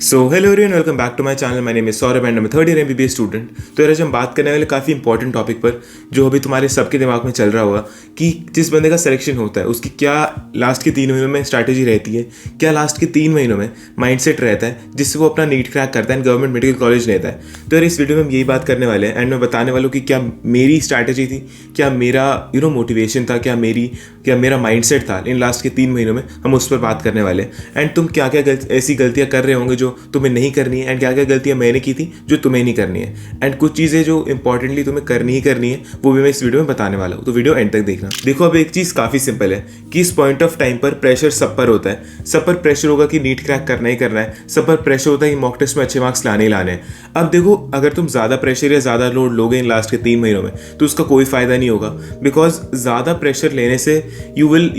So hello everyone, welcome back to my channel. My name is Saurabh and मैं third year MBBS student. तो यार आज हम बात करने वाले काफ़ी इंपॉर्टेंट टॉपिक पर जो अभी तुम्हारे सबके दिमाग में चल रहा होगा कि जिस बंदे का सिलेक्शन होता है उसकी क्या लास्ट के 3 महीनों में स्ट्रैटेजी रहती है, क्या लास्ट के 3 महीनों में माइंडसेट रहता है जिससे वो अपना नीट क्रैक करता है एंड गवर्नमेंट मेडिकल कॉलेज लेता है। तो यार इस वीडियो में हम यही बात करने वाले हैं एंड मैं बताने वाला हूँ कि क्या मेरी स्ट्रैटेजी थी, क्या मेरा मोटिवेशन था, क्या मेरा माइंडसेट था इन लास्ट के 3 महीनों में। हम उस पर बात करने वाले एंड तुम क्या क्या ऐसी गलतियाँ कर रहे होंगे जो तुम्हें नहीं करनी है एंड क्या क्या गलतियां मैंने की थी जो तुम्हें नहीं करनी है एंड कुछ चीज़ें जो इंपॉर्टेंटली तुम्हें करनी है वो भी मैं इस वीडियो में बताने वाला हूँ। तो वीडियो एंड तक देखना। देखो अब एक चीज़ काफ़ी सिंपल है कि इस पॉइंट ऑफ टाइम पर प्रेशर सब पर होता है। सब पर प्रेशर होगा कि नीट क्रैक करना ही करना है। सब पर प्रेशर होता है कि मॉक टेस्ट में अच्छे मार्क्स लाने ही लाने हैं। अब देखो, अगर तुम ज़्यादा प्रेशर या ज़्यादा लोड लोगे इन लास्ट के 3 महीनों में तो उसका कोई फ़ायदा नहीं होगा, बिकॉज ज़्यादा प्रेशर लेने से यू विल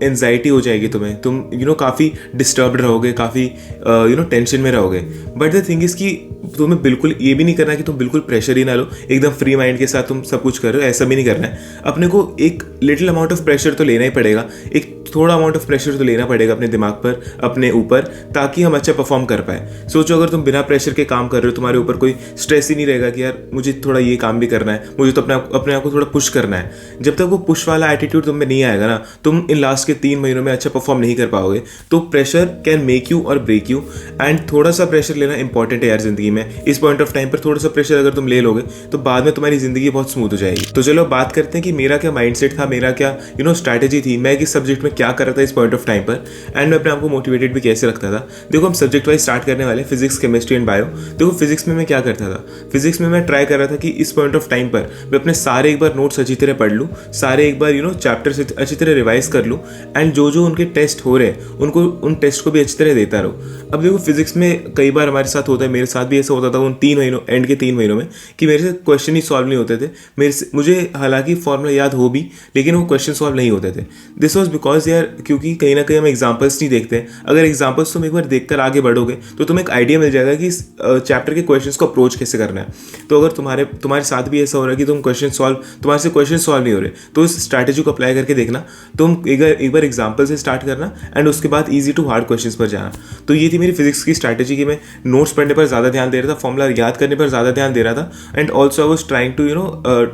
एंजाइटी हो जाएगी तुम्हें। तुम काफ़ी डिस्टर्ब्ड रहोगे, काफ़ी टेंशन में रहोगे। बट द थिंग इज़ कि तुम्हें बिल्कुल ये भी नहीं करना है कि तुम बिल्कुल प्रेशर ही ना लो, एकदम फ्री माइंड के साथ तुम सब कुछ कर रहे हो, ऐसा भी नहीं करना है। अपने को एक लिटिल अमाउंट ऑफ प्रेशर तो लेना ही पड़ेगा, एक थोड़ा अमाउंट ऑफ प्रेशर तो लेना पड़ेगा अपने दिमाग पर, अपने ऊपर, ताकि हम अच्छा परफॉर्म कर पाए। सोचो अगर तुम बिना प्रेशर के काम कर रहे हो, तुम्हारे ऊपर कोई स्ट्रेस ही नहीं रहेगा कि यार मुझे थोड़ा ये काम भी करना है, मुझे तो अपने आप को थोड़ा पुश करना है। जब तक वो पुश वाला एटीट्यूड तुम में नहीं आएगा ना, तुम इन लास्ट के 3 महीनों में अच्छा परफॉर्म नहीं कर पाओगे। तो प्रेशर कैन मेक यू और ब्रेक यू एंड थोड़ा सा प्रेशर लेना इंपॉर्टेंट है यार जिंदगी में। इस पॉइंट ऑफ टाइम पर थोड़ा सा प्रेशर अगर तुम ले लोगे तो बाद में तुम्हारी जिंदगी बहुत स्मूथ हो जाएगी। तो चलो बात करते हैं कि मेरा क्या माइंडसेट था, मेरा क्या स्ट्रैटेजी थी, मैं किस सब्जेक्ट में क्या कर रहा था इस पॉइंट ऑफ टाइम पर एंड मैं अपने आप को मोटिवेटेड भी कैसे रखता था। देखो हम सब्जेक्ट वाइज स्टार्ट करने वाले, फिजिक्स, केमिस्ट्री एंड बायो। देखो फिजिक्स में मैं क्या करता था, फिजिक्स में मैं ट्राई कर रहा था कि इस पॉइंट ऑफ टाइम पर मैं अपने सारे एक बार नोट्स अच्छी तरह पढ़ लूँ, सारे एक बार चैप्टर्स अच्छी तरह रिवाइज कर लूँ एंड जो उनके टेस्ट हो रहे हैं उनको उन टेस्ट को भी अच्छी तरह देता रहूँ। अब देखो फिजिक्स में कई बार हमारे साथ होता है, मेरे साथ भी ऐसा होता था उन 3 महीनों, एंड के 3 महीनों में, कि मेरे से क्वेश्चन ही सॉल्व नहीं होते थे। मुझे हालांकि फॉर्मूला याद हो भी, लेकिन वो क्वेश्चन सॉल्व नहीं होते थे। दिस वॉज बिकॉज यार, क्योंकि कहीं ना कहीं हम एग्जाम्पल्स नहीं देखते हैं। अगर एग्जाम्पल्स तुम एक बार देखकर आगे बढ़ोगे तो तुम्हें एक आइडिया मिल जाएगा कि इस चैप्टर के क्वेश्चंस को अप्रोच कैसे करना है। तो अगर तुम्हारे साथ भी ऐसा हो रहा है कि तुम्हारे से क्वेश्चन सॉल्व नहीं हो रहे, तो इस स्ट्रैटेजी को अप्लाई करके देखना। तुम एक बार एग्जाम्पल से स्टार्ट करना एंड उसके बाद ईजी टू हार्ड क्वेश्चन पर जाना। तो ये थी मेरी फिजिक्स की स्ट्रैटेजी कि मैं नोट्स पढ़ने पर ज़्यादा ध्यान दे रहा था, फॉर्मूला याद करने पर ज़्यादा ध्यान दे रहा था and also I was trying to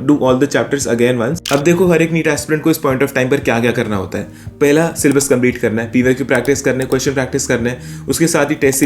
do all the chapters again once. अब देखो हर एक नीट एस्पिरेंट को इस पॉइंट ऑफ टाइम पर क्या क्या करना होता है। पहला, सिलेबस कंप्लीट करना है, पीवाईक्यू प्रैक्टिस करने, क्वेश्चन प्रैक्टिस करने हैं, उसके साथ ही टेस्ट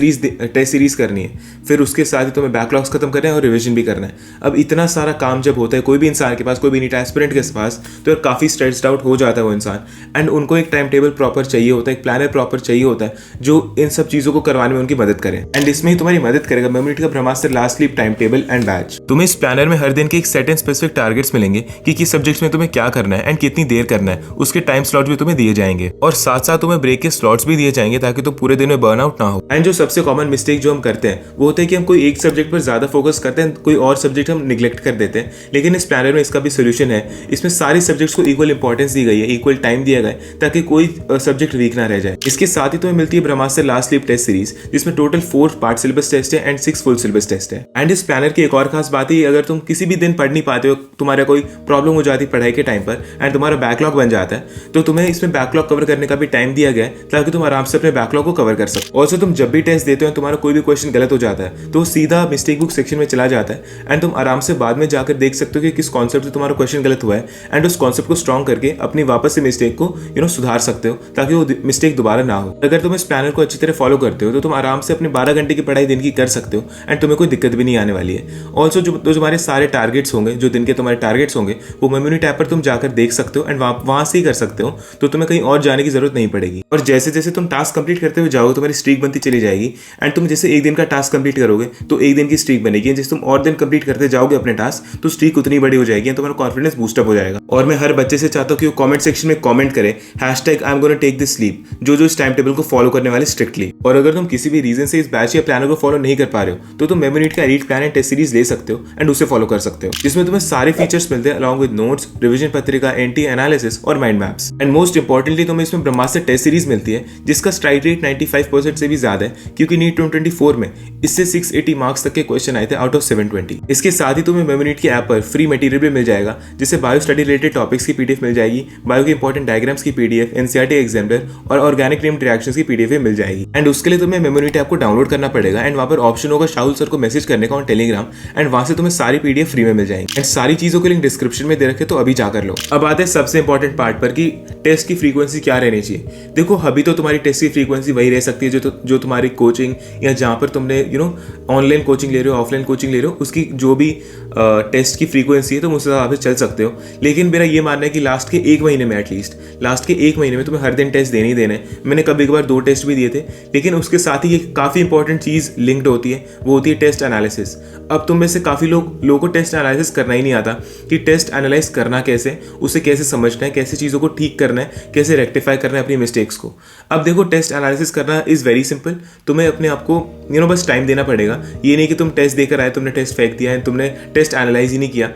सीरीज करनी है, फिर उसके साथ ही तुम्हें बैकलॉग्स खत्म करना है और रिविजन भी करना है। अब इतना सारा काम जब होता है कोई भी इंसान के पास, कोई भी नीट एस्पिरेंट के पास, तो यार काफ़ी स्ट्रेस्ड आउट हो जाता है वो इंसान एंड उनको एक टाइम टेबल प्रॉपर चाहिए होता है, एक प्लानर प्रॉपर चाहिए होता है जो इन सब चीज़ों को करवाने में उनकी मदद करे। एंड इसमें ही तुम्हारी मदद करेगा मेमोरीट का ब्रह्मास्त्र last sleep time table and batch. तुम्हें इस प्लानर में हर दिन के एक सेट एंड स्पेसिफिक टारगेट्स मिलेंगे कि किस सब्जेक्ट्स में तुम्हें क्या करना है एंड कितनी देर करना है, उसके टाइम स्लॉट भी तुम्हें दिए जाएंगे और साथ साथ तुम्हें ब्रेक के स्लॉट्स भी दिए जाएंगे ताकि तुम पूरे दिन में बर्नआउट ना हो। एंड जो सबसे कॉमन मिस्टेक जो हम करते हैं वो होता है कि हम कोई एक सब्जेक्ट पर ज्यादा फोकस करते हैं, कोई और सब्जेक्ट हम निग्लेक्ट कर देते हैं। लेकिन इस प्लानर में इसका भी सोल्यूशन है। इसमें सारे सब्जेक्ट्स को इक्वल इंपॉर्टेंस दी गई है, इक्वल टाइम दिया गया है ताकि कोई सब्जेक्ट वीक ना रह जाए। इसके साथ ही तुम्हें मिलती है ब्रह्मास्त्र लास्ट स्लीप टेस्ट सीरीज, जिसमें टोटल 4 पार्ट सिलेबस टेस्ट है एंड 6 फुल सिलेबस टेस्ट है। एंड इस प्लानर की एक और खास बात है, अगर तुम किसी भी दिन पढ़ नहीं पाते हो, तुम्हारा कोई प्रॉब्लम हो जाती है पढ़ाई के टाइम पर एंड तुम्हारा बैकलॉग बन जाता है, तो तुम्हें इसमें बैकलॉग कवर करने का भी टाइम दिया गया है ताकि तुम आराम से अपने बैकलॉग को कवर कर सको। ऑल्सो तुम जब भी टेस्ट देते हो तुम्हारा कोई भी क्वेश्चन गलत हो जाता है तो सीधा मिस्टेक बुक सेक्शन में चला जाता है एंड तुम आराम से बाद में जाकर देख सकते हो कि किस कॉन्सेप्ट से तुम्हारा क्वेश्चन गलत हुआ है एंड उस कॉन्सेप्ट को स्ट्रॉन्ग करके अपनी वापस से मिस्टेक को सुधार सकते हो ताकि वो मिस्टेक दोबारा ना हो। अगर तुम इस प्लानर को अच्छी तरह फॉलो करते हो तो तुम आराम से अपने 12 घंटे की पढ़ाई दिन की कर सकते हो एंड तुम्हें कोई दिक्कत भी नहीं आने वाली है। ऑल्सो जो तुम्हारे सारे टारगेट्स होंगे, जो दिन के तुम्हारे टारगेट्स होंगे, वो मेमोरी टैब पर तुम जाकर देख सकते हो एंड वहां से ही कर सकते हो, तो तुम्हें कहीं और जाने की जरूरत नहीं पड़ेगी। और जैसे जैसे तुम टास्क कंप्लीट करते हुए जाओगे तुम्हारी स्ट्रीक बनती चली जाएगी एंड तुम जैसे एक दिन का टास्क कंप्लीट करोगे तो एक दिन की स्ट्रीक बनेगी। जैसे तुम और दिन कंप्लीट करते जाओगे अपने टास्क तो स्ट्रीक उतनी बड़ी हो जाएगी, तुम्हारा कॉन्फिडेंस बूस्टअप हो जाएगा। और मैं हर बच्चे से चाहता हूँ कि वो कमेंट सेक्शन में कमेंट करे #IamGonnaTakeThisLeap, जो इस टाइम टेबल को फॉलो करने वाले स्ट्रिक्टली। और अगर तुम किसी भी रीजन से इस बैच या प्लानर को फॉलो नहीं कर पा रहे हो तो तुम मेमोरीट का elite plan and test series ले सकते हो एंड उसे फॉलो कर सकते हो, जिसमें तुम्हें सारे फीचर्स मिलते हैं अलॉन्ग विद नोट्स, रिविजन पत्रिका, एंटी एनालिसिस और mind maps. And most importantly तुम्हें इसमें ब्रह्मास्त्र टेस्ट सीरीज मिलती है जिसका स्ट्राइक रेट 95% से भी ज्यादा है, क्योंकि नीट 2024 में इससे 680 मार्क्स तक के क्वेश्चन आए थे आउट ऑफ 720। इसके साथ ही तुम्हें मेमोरीट की ऐप पर फ्री मटेरियल भी मिल जाएगा, जिससे बायो स्टडी रिलेटेड टॉपिक्स की पीडीएफ मिल जाएगी, बायो के इंपॉर्टेंट डायग्राम्स की पीडीएफ, एनसीईआरटी एग्जाम्पलर और ऑर्गेनिक नेम्ड रिएक्शंस की पीडीएफ मिल जाएगी। एंड उसके लिए तुम्हें मेमोरीटी ऐप को डाउनलोड करना पड़ेगा एंड वहाँ पर ऑप्शन होगा शाहुल सर को मैसेज करने का ऑन टेलीग्राम एंड वहाँ से तुम्हें सारी PDF फ्री में मिल जाएंगी एंड सारी चीज़ों के लिंक डिस्क्रिप्शन में दे रखे, तो अभी जाकर लो। अब आते हैं सबसे इंपॉर्टेंट पार्ट पर कि टेस्ट की फ्रीक्वेंसी क्या रहनी चाहिए। देखो अभी तो तुम्हारी टेस्ट की फ्रीक्वेंसी वही रह सकती है जो तुम्हारी कोचिंग या जहाँ पर तुमने ऑनलाइन कोचिंग ले रहे हो, ऑफलाइन कोचिंग ले रहे हो, उसकी जो भी टेस्ट की फ्रीक्वेंसी है तुम उस हिसाब से चल सकते हो। लेकिन मेरा ये मानना है कि लास्ट के 1 महीने में एटलीस्ट लास्ट के 1 महीने में तुम्हें हर दिन टेस्ट देने ही देने। मैंने कभी कभार 2 टेस्ट भी दिए थे, लेकिन उसके साथ ही एक काफ़ी इंपॉर्टेंट चीज़ लिंक्ड होती है, वो होती है टेस्ट एनालिसिस। अब तुम में से काफ़ी लोगों को टेस्ट एनालिसिस करना ही नहीं आता कि टेस्ट एनालाइज करना कैसे, उसे कैसे समझना है, कैसे चीज़ों को ठीक करना है, कैसे रेक्टिफाई करना है अपनी मिस्टेक्स को। अब देखो टेस्ट एनालिसिस करना इज़ वेरी सिंपल। तुम्हें अपने आप को बस टाइम देना पड़ेगा। ये नहीं कि तुम टेस्ट देकर आए, तुमने टेस्ट फेंक दिया है, तुमने टेस्ट एनालाइज ही नहीं किया।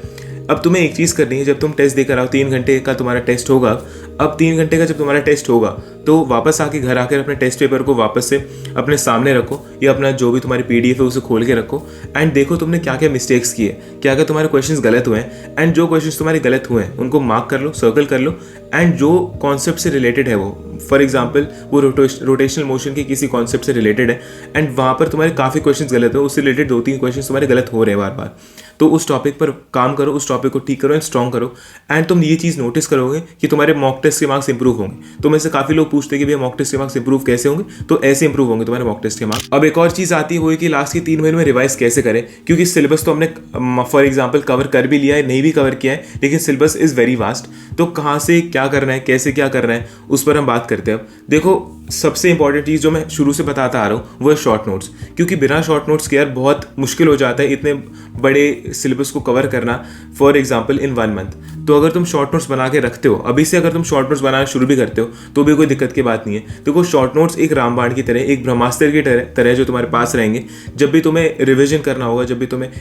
अब तुम्हें एक चीज़ करनी है, जब तुम टेस्ट देकर आओ 3 घंटे का तुम्हारा टेस्ट होगा। अब 3 घंटे का जब तुम्हारा टेस्ट होगा तो वापस आके घर आकर अपने टेस्ट पेपर को वापस से अपने सामने रखो या अपना जो भी तुम्हारी PDF है उसे खोल के रखो एंड देखो तुमने क्या क्या मिस्टेक्स किए, क्या क्या तुम्हारे क्वेश्चंस गलत हुए हैं एंड जो क्वेश्चंस तुम्हारे गलत हुए हैं उनको मार्क कर लो, सर्कल कर लो एंड जो कॉन्सेप्ट से रिलेटेड है वो, फॉर एग्जाम्पल वो रोटेशनल मोशन के किसी कॉन्सेप्ट से रिलेटेड है एंड वहाँ पर तुम्हारे काफ़ी क्वेश्चंस गलत है, उससे रिलेटेड 2-3 क्वेश्चंस तुम्हारे गलत हो रहे हैं बार बार, तो उस टॉपिक पर काम करो, उस टॉपिक को ठीक करो एंड स्ट्रॉन्ग करो एंड तुम ये चीज़ नोटिस करोगे कि तुम्हारे मॉक टेस्ट के मार्क्स इंप्रूव होंगे। तो में से काफ़ी लोग पूछते हैं कि भैया मॉक टेस्ट के मार्क्स इंप्रूव कैसे होंगे, तो ऐसे इंप्रूव होंगे तुम्हारे मॉक टेस्ट के मार्क्स। अब एक और चीज़ आती है वो है कि लास्ट के 3 महीने में रिवाइज कैसे करें, क्योंकि सिलेबस तो हमने फॉर एग्जाम्पल कवर कर भी लिया है, नहीं भी कवर किया है, लेकिन सिलेबस इज़ वेरी वास्ट। तो कहाँ से क्या करना है, कैसे क्या करना है, उस पर हम बात करते हैं। अब देखो सबसे इंपॉर्टेंट चीज़ जो मैं शुरू से बताता आ रहा हूँ वो है शॉर्ट नोट्स, क्योंकि बिना शॉर्ट नोट्स के यार बहुत मुश्किल हो जाता है इतने बड़े सिलेबस को कवर करना, फॉर एग्जाम्पल इन 1 मंथ। तो अगर तुम शॉर्ट नोट्स बना के रखते हो, अभी से अगर तुम शॉर्ट नोट्स बनाना शुरू भी करते हो तो भी कोई दिक्कत की बात नहीं है। देखो शॉर्ट नोट्स एक रामबाण की तरह, एक ब्रह्मास्त्र की तरह जो तुम्हारे पास रहेंगे जब भी तुम्हें रिविजन करना होगा, जब भी तुम्हें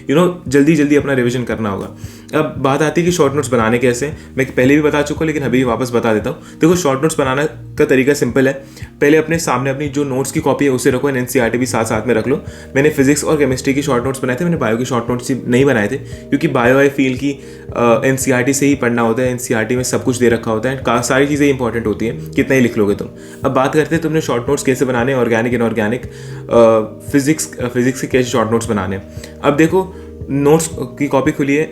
जल्दी जल्दी अपना रिविजन करना होगा। अब बात आती है कि शॉर्ट नोट्स बनाने कैसे, मैं पहले भी बता चुका हूँ लेकिन अभी वापस बता देता हूँ। देखो शॉर्ट नोट्स बनाना का तरीका सिंपल है। पहले अपने सामने अपनी जो नोट्स की कॉपी है उसे रखो, NCERT भी साथ साथ में रख लो। मैंने फिजिक्स और केमिस्ट्री की शॉर्ट नोट्स बनाए थे, मैंने बायो की शॉर्ट नोट्स नहीं बनाए थे, क्योंकि बायो आई फील की NCERT से ही पढ़ना होता है, NCERT में सब कुछ दे रखा होता है, सारी चीज़ें इंपॉर्टेंट होती हैं, कितना ही लिख लोगे तुम। अब बात करते हैं तुमने शॉर्ट नोट्स कैसे बनाने, ऑर्गेनिक इनऑर्गेनिक, फिजिक्स के कैसे शॉर्ट नोट्स बनाने। अब देखो नोट्स की कॉपी खुली है,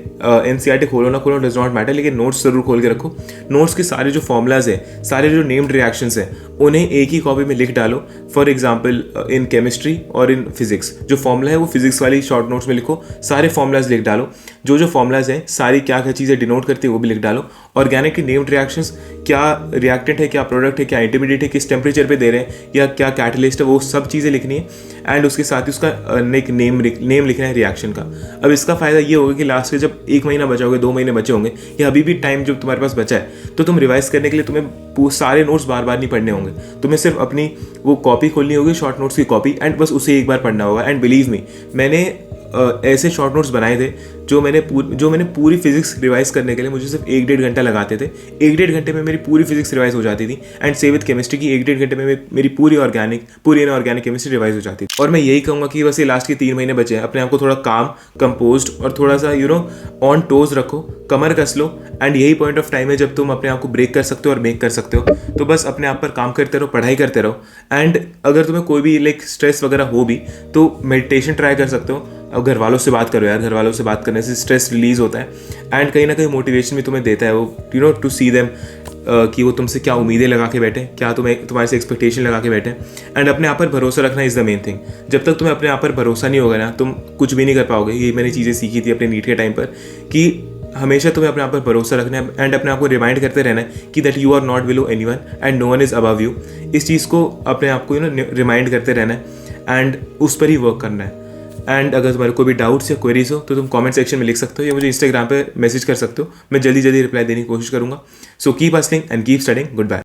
NCERT खोलो ना खोलो डज नॉट मैटर, लेकिन नोट्स जरूर खोल के रखो। नोट्स के सारे जो फॉर्मूलाज है, सारे जो नेम्ड रिएक्शंस हैं, उन्हें एक ही कॉपी में लिख डालो। फॉर एग्जांपल इन केमिस्ट्री और इन फिजिक्स जो फॉर्मूला है वो फिजिक्स वाली शॉर्ट नोट्स में लिखो, सारे फॉर्मूलाज लिख डालो। जो फॉर्मूलाज हैं सारी क्या क्या चीज़ें डिनोट करती है वो भी लिख डालो। ऑर्गेनिक की नेम्ड रिएक्शंस, क्या रिएक्टेंट है, क्या प्रोडक्ट है, क्या इंटरमीडिएट है, किस टेम्परेचर पे दे रहे हैं, या क्या कैटलिस्ट है, वो सब चीज़ें लिखनी है एंड उसके साथ ही उसका एक नेम लिखना है रिएक्शन का। अब इसका फ़ायदा ये होगा कि लास्ट के जब 1 महीना बचा होगा, 2 महीने बचे होंगे, या अभी भी टाइम जब तुम्हारे पास बचा है, तो तुम रिवाइज करने के लिए तुम्हें सारे नोट्स बार बार नहीं पढ़ने होंगे। तुम्हें सिर्फ अपनी वो कॉपी खोलनी होगी, शॉर्ट नोट्स की कॉपी, एंड बस उसे एक बार पढ़ना होगा। एंड बिलीव मी, मैंने ऐसे शॉर्ट नोट्स बनाए थे जो मैंने पूरी फिजिक्स रिवाइज करने के लिए मुझे सिर्फ 1-1.5 घंटा लगाते थे। 1-1.5 घंटे में मेरी पूरी फिजिक्स रिवाइज हो जाती थी एंड सेम विद केमिस्ट्री की 1-1.5 घंटे में मेरी पूरी इनऑर्गेनिक केमिस्ट्री रिवाइज हो जाती थी। और मैं यही कहूँगा कि बस ये लास्ट के 3 महीने बचे हैं, अपने आप को थोड़ा काम, कंपोज्ड और थोड़ा सा ऑन टोज रखो, कमर कस लो एंड यही पॉइंट ऑफ टाइम है जब तुम अपने आप को ब्रेक कर सकते हो और मेक कर सकते हो। तो बस अपने आप पर काम करते रहो, पढ़ाई करते रहो एंड अगर तुम्हें कोई भी स्ट्रेस वगैरह हो भी तो मेडिटेशन ट्राई कर सकते हो। अब घर वालों से बात करो यार, घर वालों से बात करने से स्ट्रेस रिलीज होता है एंड कहीं ना कहीं मोटिवेशन भी तुम्हें देता है वो टू सी देम कि वो तुमसे क्या उम्मीदें लगा के बैठे, क्या तुम्हारे से एक्सपेक्टेशन लगा के बैठे। एंड अपने आप पर भरोसा रखना इज़ द मेन थिंग। जब तक तुम्हें अपने आप पर भरोसा नहीं होगा ना, तुम कुछ भी नहीं कर पाओगे। ये मैंने चीज़ें सीखी थी अपने नीट के टाइम पर कि हमेशा तुम्हें अपने आप पर भरोसा रखना है एंड अपने आप को रिमाइंड करते रहना है कि that you are not below anyone and no one is above you. इस चीज़ को अपने आप को रिमाइंड करते रहना है एंड उस पर ही वर्क करना है। एंड अगर तुम्हारे कोई भी डाउट्स या क्वेरीज हो तो तुम कमेंट सेक्शन में लिख सकते हो या मुझे इंस्टाग्राम पे मैसेज कर सकते हो। मैं जल्दी जल्दी रिप्लाई देने की कोशिश करूँगा। So keep hustling and keep studying. Good bye.